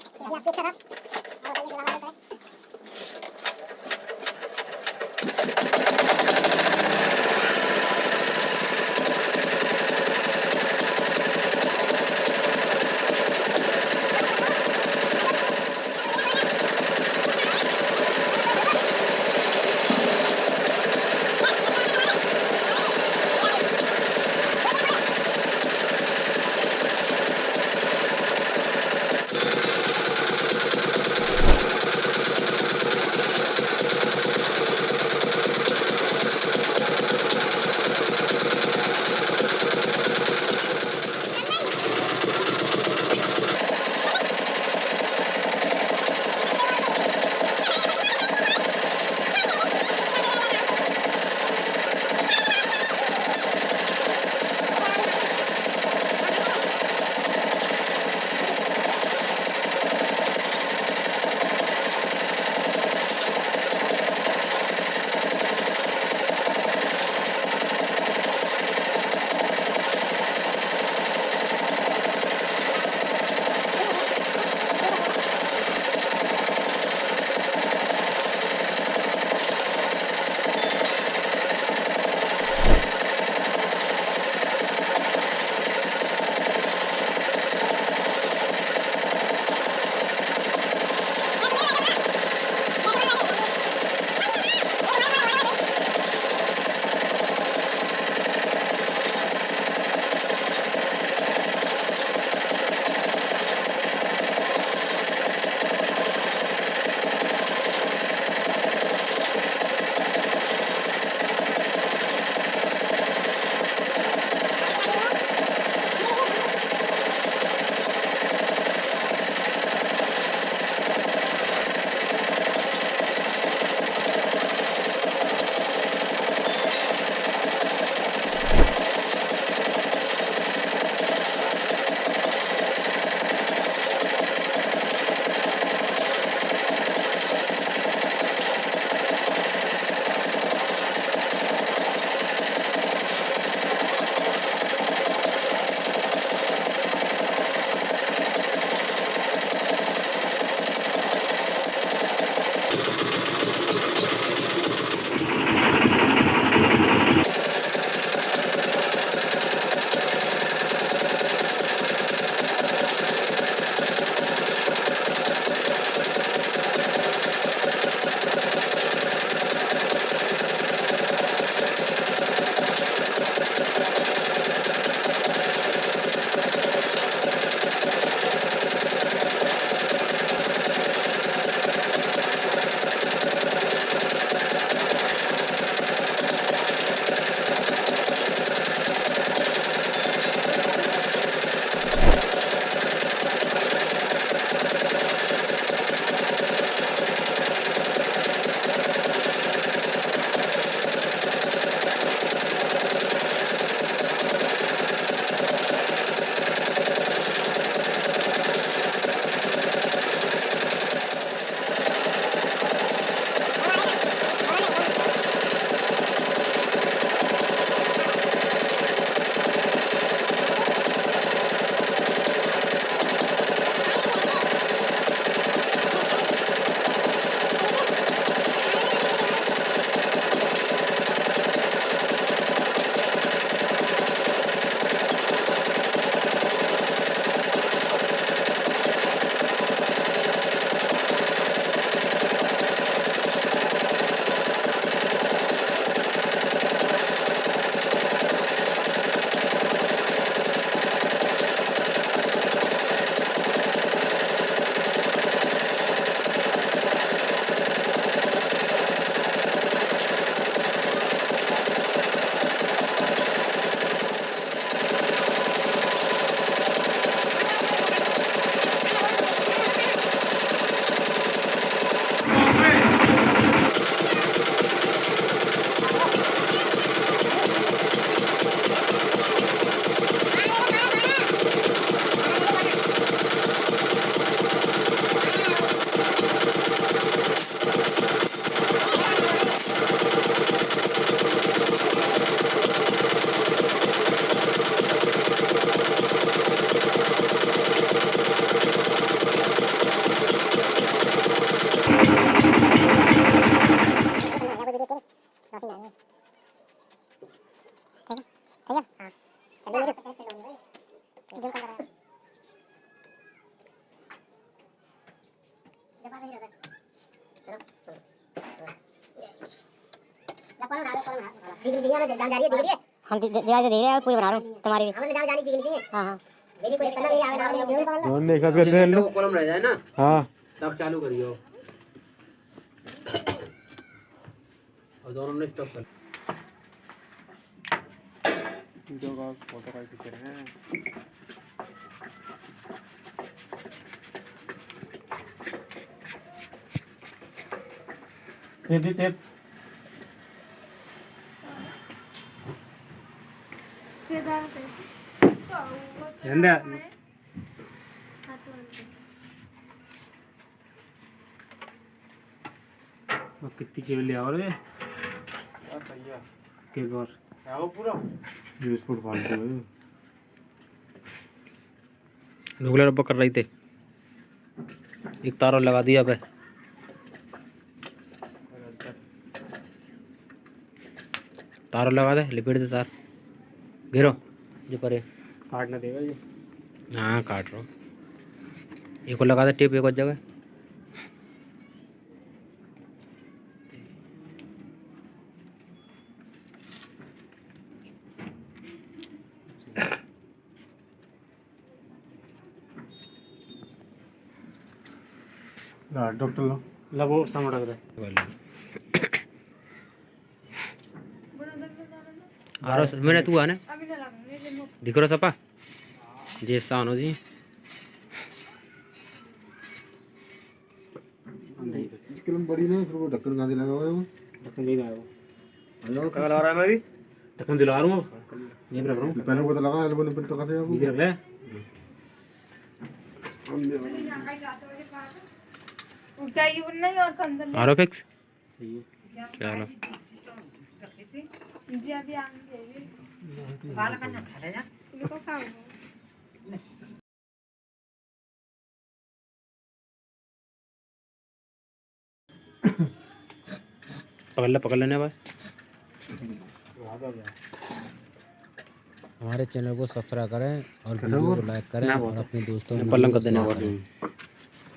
अभी आपकी तरफ और बताइए जरा हमारे तरफ। हम दीवार से देख रहे हैं पूरी बना रहा हूँ तुम्हारी भी। हाँ हाँ दोनों एक हाथ करते हैं लो कॉलम रह जाए ना हाँ तब चालू करियो और दोनों ने स्टॉप कर वीडियो का फोटो का पिक्चर है टेप टेप ಎಂದ कितनी केवल ले और के बार आओ पूरा ये स्पोर्ट फालतू है नुगले रब्बा कर रही थे एक तार और लगा दिया पे तार और लगा दे लिपेट दे तार घेरो जो परे काटना देगा ये हाँ काट रहा हूँ एक और लगा दे टेप एक और जगह ला डॉक्टर लो ला वो सामने रख दे आ रहा मैंने तू आने दिख रहा सपा जैसा आनो जी कलम बड़ी नहीं फिर वो ढक्कन गांधी लगा हुआ है वो ढक्कन नहीं लगाया वो कल आ रहा है मैं भी ढक्कन दिला रहा हूँ ये रख रहा हूँ पहले वो तो लगा एल्बो ने तो कैसे इसे रख ले आ रहा फिक्स चलो पकड़ लेने भाई हमारे चैनल को सब्सक्राइब करें और वीडियो को लाइक करें और अपने दोस्तों में पलंग कर देना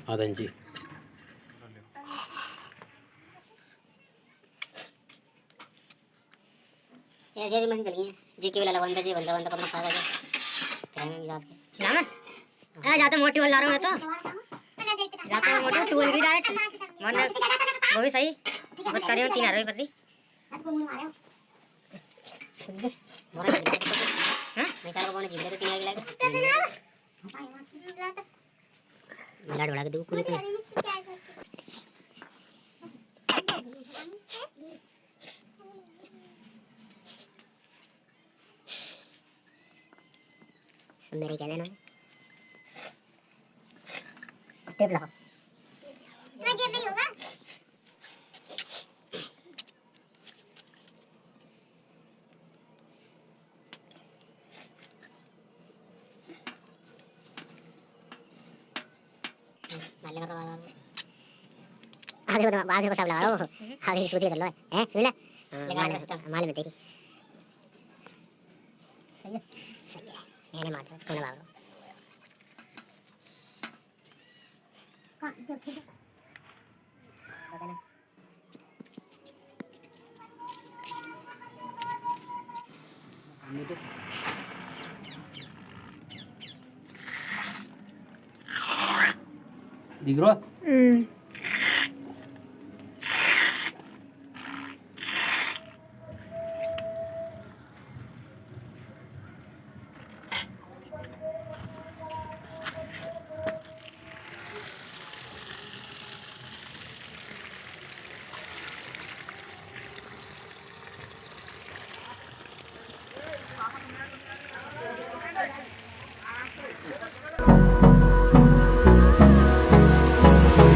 आधा इंची ये जी मशीन चली है जी के वाला बंदा जी बंदा बंदा कब खाएगा जी क्या में मिजाज के ना मैं आ जाते मोटी वाला ला रहा हूं मैं तो जाते मोटी टूल की डायरेक्ट मैंने वो भी सही बहुत कर रही हूं 3000 रुपए पर दी हां मैं सारा को जीत ले तो 3000 की लगा लाड बढ़ा के दो पूरे को मेरे कहने ना टेप लगाओ मैं टेप नहीं होगा मालूम कर रहा हूं आगे को सब लगा रहा हूं आगे सोच के चल रहा है सुन ले मालूम है तेरी सही है मैंने मार दिया कौन भाग रहा हां जब फिर बताना दिख रहा